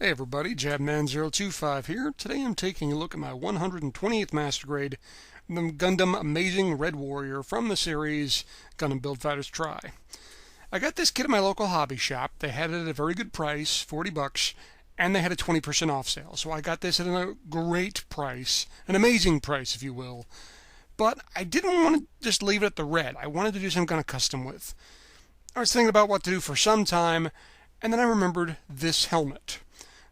Hey everybody, Jabman025 here. Today I'm taking a look at my 128th Master Grade, the Gundam Amazing Red Warrior from the series Gundam Build Fighters Try. I got this kit at my local hobby shop. They had it at a very good price, 40 bucks, and they had a 20% off sale. So I got this at a great price, an amazing price if you will. But I didn't want to just leave it at the red. I wanted to do some kind of custom with. I was thinking about what to do for some time, and then I remembered this helmet.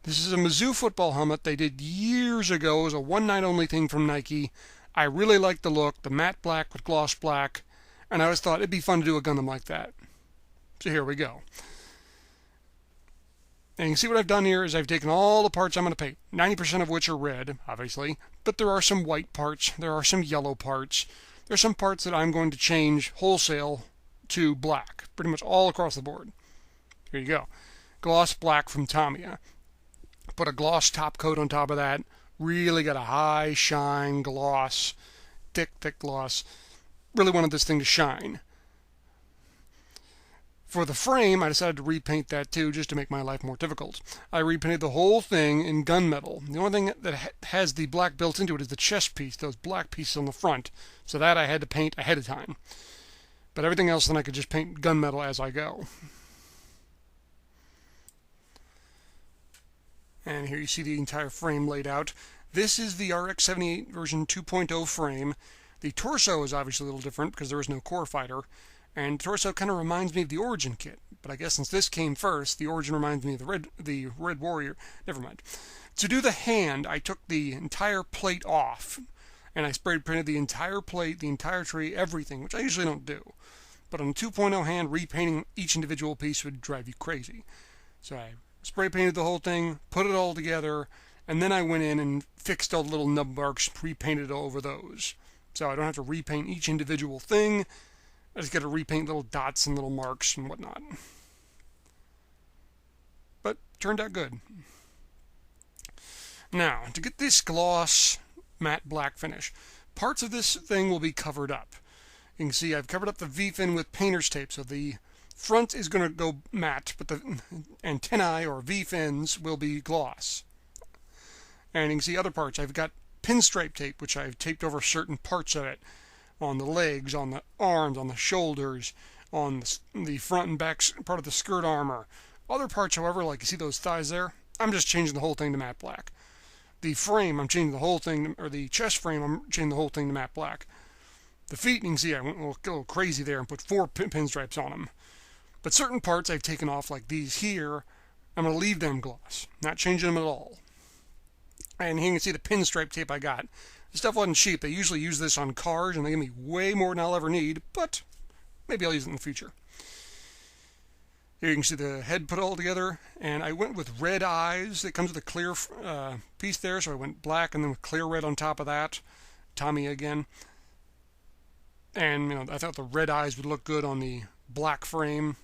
This is a Mizzou football helmet they did years ago. It was a one-night only thing from Nike. I really liked the look, the matte black with gloss black, and I always thought it'd be fun to do a Gundam like that. So here we go. And you can see what I've done here is I've taken all the parts I'm going to paint, 90% of which are red, obviously, but there are some white parts, there are some yellow parts, there are some parts that I'm going to change wholesale to black, pretty much all across the board. Here you go. Gloss black from Tamiya. Put a gloss top coat on top of that. Really got a high shine gloss. Thick gloss. Really wanted this thing to shine. For the frame, I decided to repaint that too, just to make my life more difficult. I repainted the whole thing in gunmetal. The only thing that has the black built into it is the chest piece, those black pieces on the front. So that I had to paint ahead of time. But everything else, then I could just paint gunmetal as I go. And here you see the entire frame laid out. This is the RX-78 version 2.0 frame. The torso is obviously a little different because there is no core fighter. And torso kind of reminds me of the Origin kit. But I guess since this came first, the Origin reminds me of the Red Warrior. Never mind. To do the hand, I took the entire plate off. And I spray painted the entire plate, the entire tree, everything, which I usually don't do. But on a 2.0 hand, repainting each individual piece would drive you crazy. So I spray painted the whole thing, put it all together, and then I went in and fixed all the little nub marks, repainted over those. So I don't have to repaint each individual thing. I just got to repaint little dots and little marks and whatnot. But turned out good. Now, to get this gloss matte black finish, parts of this thing will be covered up. You can see I've covered up the V-fin with painter's tape, so the front is going to go matte, but the antennae or V-fins will be gloss. And you can see other parts. I've got pinstripe tape, which I've taped over certain parts of it. On the legs, on the arms, on the shoulders, on the front and back part of the skirt armor. Other parts, however, like you see those thighs there, I'm just changing the whole thing to matte black. The frame, I'm changing the whole thing, or the chest frame, I'm changing the whole thing to matte black. The feet, you can see I went a little crazy there and put 4 pinstripes on them. But certain parts I've taken off, like these here, I'm going to leave them gloss, not changing them at all. And here you can see the pinstripe tape I got. This stuff wasn't cheap. They usually use this on cars, and they give me way more than I'll ever need, but maybe I'll use it in the future. Here you can see the head put all together, and I went with red eyes. It comes with a clear piece there, so I went black and then with clear red on top of that. Tommy again. And I thought the red eyes would look good on the black frame.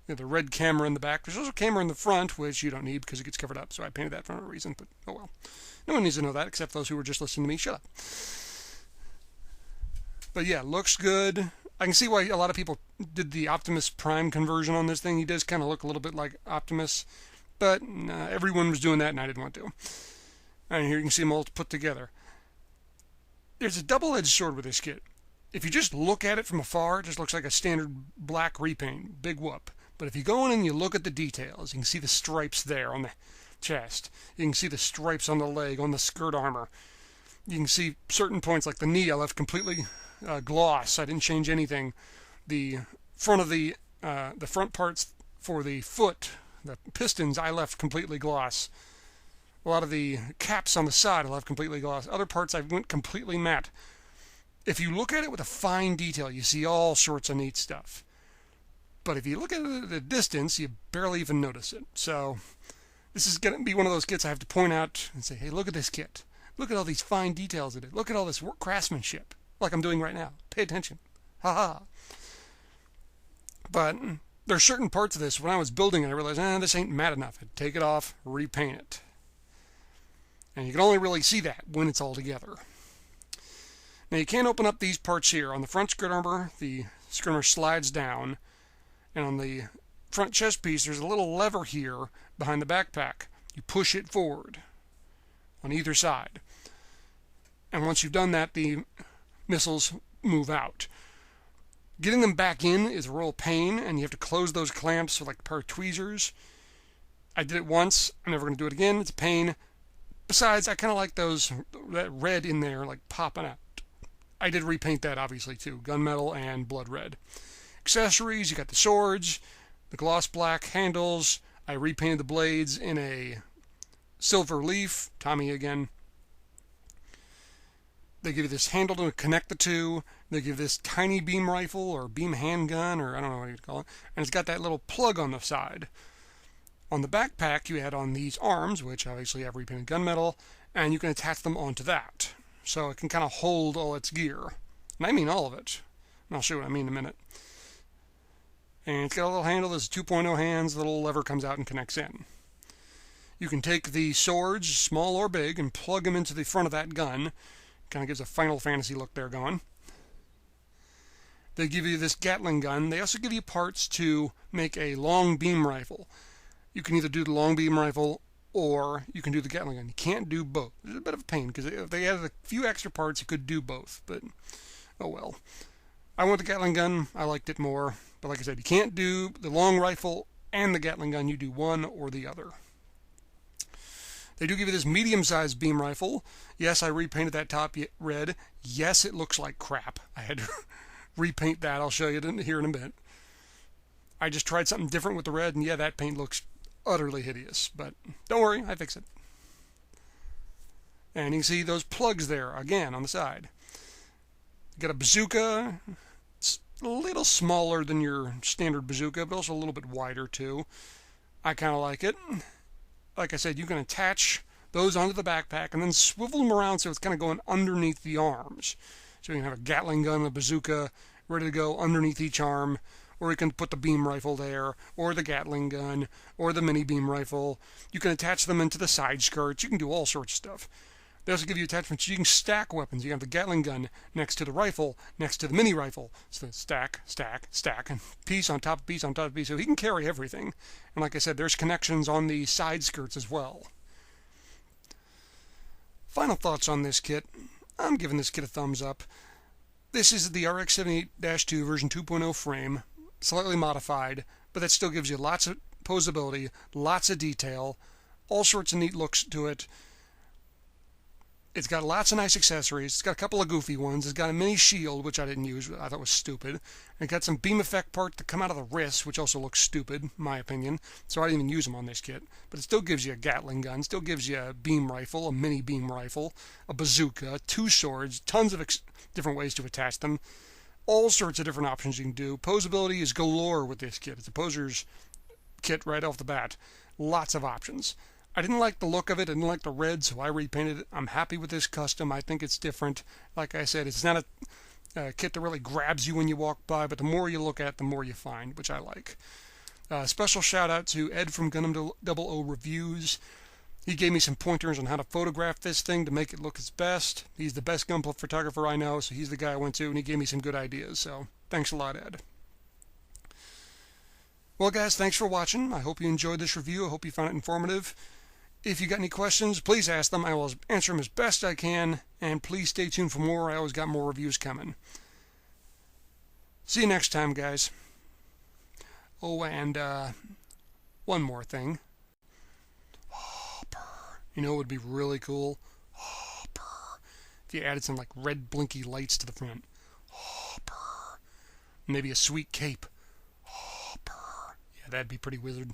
The red camera in the back. There's also a camera in the front, which you don't need because it gets covered up, so I painted that for no reason, but oh well. No one needs to know that except those who were just listening to me. Shut up. But yeah, looks good. I can see why a lot of people did the Optimus Prime conversion on this thing. He does kind of look a little bit like Optimus, but everyone was doing that and I didn't want to. And here you can see them all put together. There's a double-edged sword with this kit. If you just look at it from afar, it just looks like a standard black repaint. Big whoop. But if you go in and you look at the details, you can see the stripes there on the chest. You can see the stripes on the leg, on the skirt armor. You can see certain points like the knee I left completely gloss. I didn't change anything. The front of the front parts for the foot, the pistons, I left completely gloss. A lot of the caps on the side I left completely gloss. Other parts I went completely matte. If you look at it with a fine detail, you see all sorts of neat stuff. But if you look at it at a distance, you barely even notice it. So this is going to be one of those kits I have to point out and say, hey, look at this kit. Look at all these fine details in it. Look at all this craftsmanship, like I'm doing right now. Pay attention. Ha-ha. But there are certain parts of this, when I was building it, I realized, this ain't matte enough. I'd take it off, repaint it. And you can only really see that when it's all together. Now you can't open up these parts here. On the front skirt armor, the skirt armor slides down. And on the front chest piece, there's a little lever here behind the backpack. You push it forward on either side. And once you've done that, the missiles move out. Getting them back in is a real pain, and you have to close those clamps with like a pair of tweezers. I did it once. I'm never going to do it again. It's a pain. Besides, I kind of like that red in there, like popping out. I did repaint that, obviously, too. Gunmetal and blood red. Accessories, you got the swords, the gloss black handles. I repainted the blades in a silver leaf. Tommy again. They give you this handle to connect the two. They give this tiny beam rifle or beam handgun, or I don't know what you call it. And it's got that little plug on the side. On the backpack, you add on these arms, which obviously have repainted gunmetal, and you can attach them onto that. So it can kind of hold all its gear. And I mean all of it. And I'll show you what I mean in a minute. And it's got a little handle. There's 2.0 hands. The little lever comes out and connects in. You can take the swords, small or big, and plug them into the front of that gun. Kind of gives a Final Fantasy look there going. They give you this Gatling gun. They also give you parts to make a long beam rifle. You can either do the long beam rifle or you can do the Gatling gun. You can't do both. It's a bit of a pain because if they added a few extra parts, you could do both. But, oh well. I went the Gatling gun. I liked it more. But like I said, you can't do the long rifle and the Gatling gun. You do one or the other. They do give you this medium-sized beam rifle. Yes, I repainted that top red. Yes, it looks like crap. I had to repaint that. I'll show you here in a bit. I just tried something different with the red, and yeah, that paint looks utterly hideous. But don't worry, I fix it. And you can see those plugs there, again, on the side. You got a bazooka. It's a little smaller than your standard bazooka, but also a little bit wider, too. I kind of like it. Like I said, you can attach those onto the backpack and then swivel them around so it's kind of going underneath the arms. So you can have a Gatling gun, a bazooka, ready to go underneath each arm. Or you can put the beam rifle there, or the Gatling gun, or the mini beam rifle. You can attach them into the side skirts. You can do all sorts of stuff. They also give you attachments so you can stack weapons. You have the Gatling gun next to the rifle, next to the mini rifle. So stack, stack, stack, and piece on top of piece on top of piece. So he can carry everything. And like I said, there's connections on the side skirts as well. Final thoughts on this kit. I'm giving this kit a thumbs up. This is the RX-78-2 version 2.0 frame, slightly modified, but that still gives you lots of posability, lots of detail, all sorts of neat looks to it. It's got lots of nice accessories. It's got a couple of goofy ones. It's got a mini shield, which I didn't use. I thought was stupid. It got some beam effect parts that come out of the wrist, which also looks stupid, in my opinion. So I didn't even use them on this kit. But it still gives you a Gatling gun. Still gives you a beam rifle, a mini beam rifle, a bazooka, two swords, tons of different ways to attach them. All sorts of different options you can do. Posability is galore with this kit. It's a poser's kit right off the bat. Lots of options. I didn't like the look of it. I didn't like the red, so I repainted it. I'm happy with this custom. I think it's different. Like I said, it's not a kit that really grabs you when you walk by, but the more you look at, the more you find, which I like. Special shout out to Ed from Gundam 00 Reviews. He gave me some pointers on how to photograph this thing to make it look its best. He's the best gun photographer I know, so he's the guy I went to, and he gave me some good ideas. So thanks a lot, Ed. Well, guys, thanks for watching. I hope you enjoyed this review. I hope you found it informative. If you got any questions, please ask them. I will answer them as best I can, and please stay tuned for more. I always got more reviews coming. See you next time, guys. Oh, and one more thing. Oh, purr. You know what would be really cool? Oh, purr. If you added some like red blinky lights to the front. Oh, purr. Maybe a sweet cape. Oh, purr. Yeah, that'd be pretty wizard.